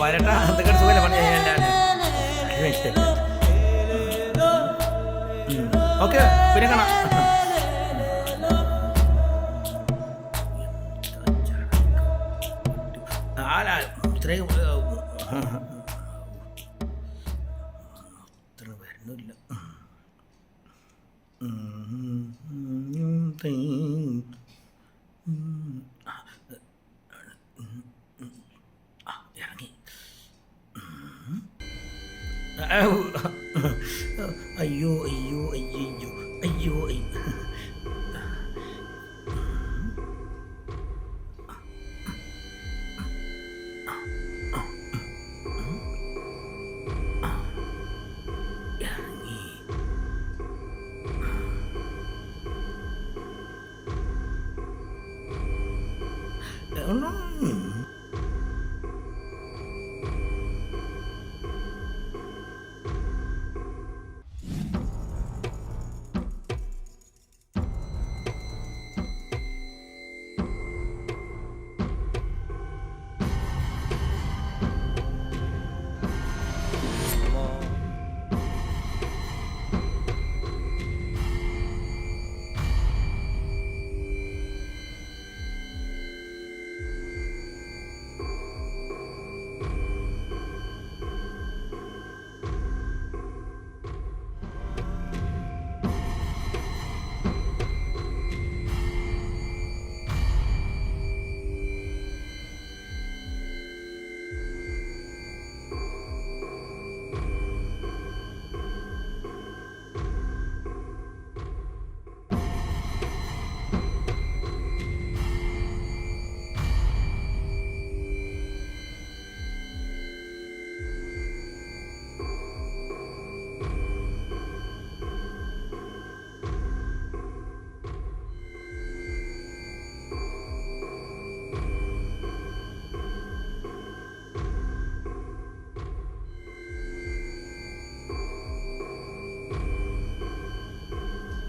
വരട്ടാ എന്തൊക്കെ സുഖമല്ലേ പണി ഓക്കെ പിന്നെ കാണാം. ഇത്രയും ഇത്ര വരുന്നില്ല. ഇറങ്ങി. അയ്യോ അയ്യോ അയ്യോ അയ്യോ അയ്യോ.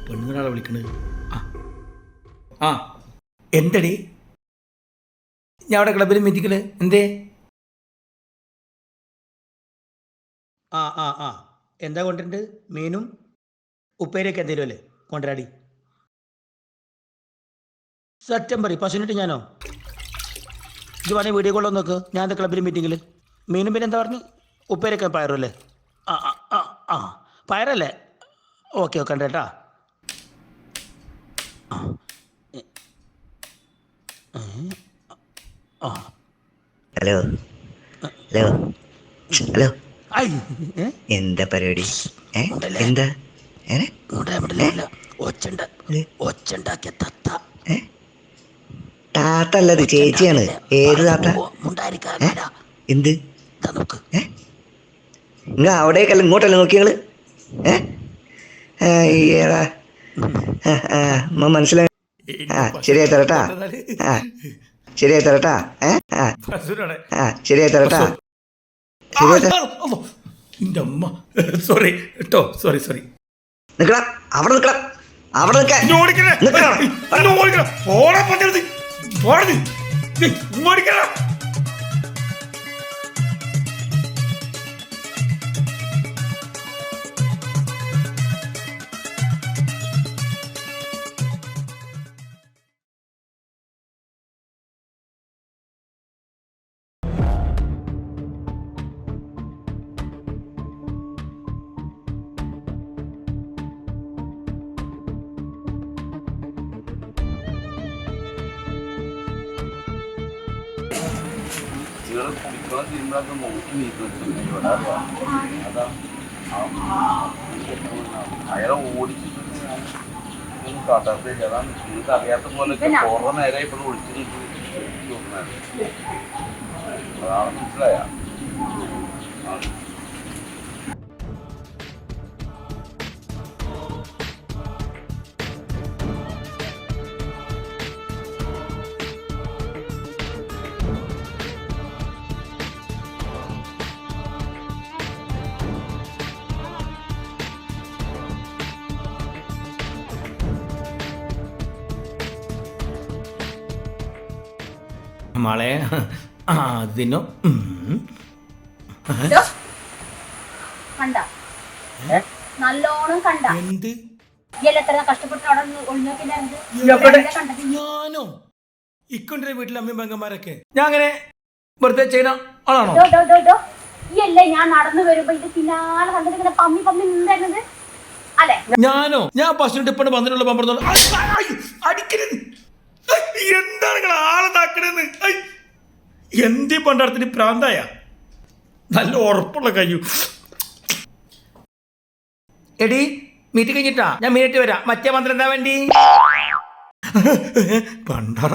പെണ്ണുങ്ങളാളെ വിളിക്കണത്. ആ എന്തടി ഞാൻ അവിടെ ക്ലബിൽ മീറ്റിങ്ങിൽ എന്തേ? എന്താ കൊണ്ടിട്ടുണ്ട്? മീനും ഉപ്പേരിയൊക്കെ എന്തെങ്കിലും അല്ലേ കൊണ്ടുവരാടി. സെപ്റ്റംബർ പശുവിനിട്ട് ഞാനോ? ഇത് പറഞ്ഞ വീഡിയോ കോളൊന്നും നോക്ക്. ഞാൻ എന്താ ക്ലബിൽ മീറ്റിങ്ങിൽ മീനും പിന്നെ എന്താ പറഞ്ഞു? ഉപ്പേരിയൊക്കെ പയറും അല്ലേ? പയറല്ലേ? ഓക്കെ ഓക്കെ ഉണ്ട് കേട്ടാ. ഹലോ ഹലോ ഹലോ, എന്താ പരിപാടി? എന്താ താത്തല്ലത് ചേച്ചിയാണ്. ഏത് താത്ത? എന്ത് ഇങ്ങ അവിടേക്കല്ല ഇങ്ങോട്ടല്ല നോക്കിയങ്ങള്? മനസ്സിലായി. ശരിയായി തരട്ടാ. ശരിയായി തരട്ടാ. ശരിയായി തരട്ടാ. സോറി കേട്ടോ, സോറി സോറി. നിക്കടാ അവിടെ, നിക്കടാ അവിടെ അയാളെ ഓടിച്ചിട്ട് കാട്ടാത്ത അതാണ് നിങ്ങൾക്ക് അറിയാത്ത പോലെ കുറേ നേരം ഇപ്പോൾ ഒളിച്ചിട്ട് അതാണ് മനസ്സിലായ. മളെ അതിനോ കണ്ട നല്ലോണം കണ്ട എന്ത് എത്ര കഷ്ടപ്പെട്ട് അവിടെ ഒളിഞ്ഞോക്കിണ്ടായിരുന്നത് ഞാനോ ഇക്കൊണ്ടിന്റെ വീട്ടിലെ അമ്മയും പെങ്ങന്മാരൊക്കെ ഞാൻ അങ്ങനെ വെറുതെ ചെയ്യുന്ന ആളാണോ? ഈ അല്ലേ ഞാൻ നടന്നു വരുമ്പോ ഇത് പിന്നാലെ കണ്ടിട്ട് ഇങ്ങനെ പമ്മി പമ്മി നിന്നായിരുന്നത് അല്ലെ? ഞാനോ? ഞാൻ പശുവിന്റെ ഇപ്പണ്ട് പന്ത്രണ്ടുള്ള പമ്പറന്നോളൂ അടിക്കരുത്. എന്താണ് നിങ്ങൾ ആളെതാക്കണെന്ന്? എന്തീ പണ്ടാടത്തിന് പ്രാന്തായ നല്ല ഉറപ്പുള്ള കയ്യു. എടി മീറ്റ് കഴിഞ്ഞിട്ടാ ഞാൻ മീനിട്ട് വരാം. മറ്റേ മന്ത്രം എന്താ വേണ്ടി? പണ്ടാറ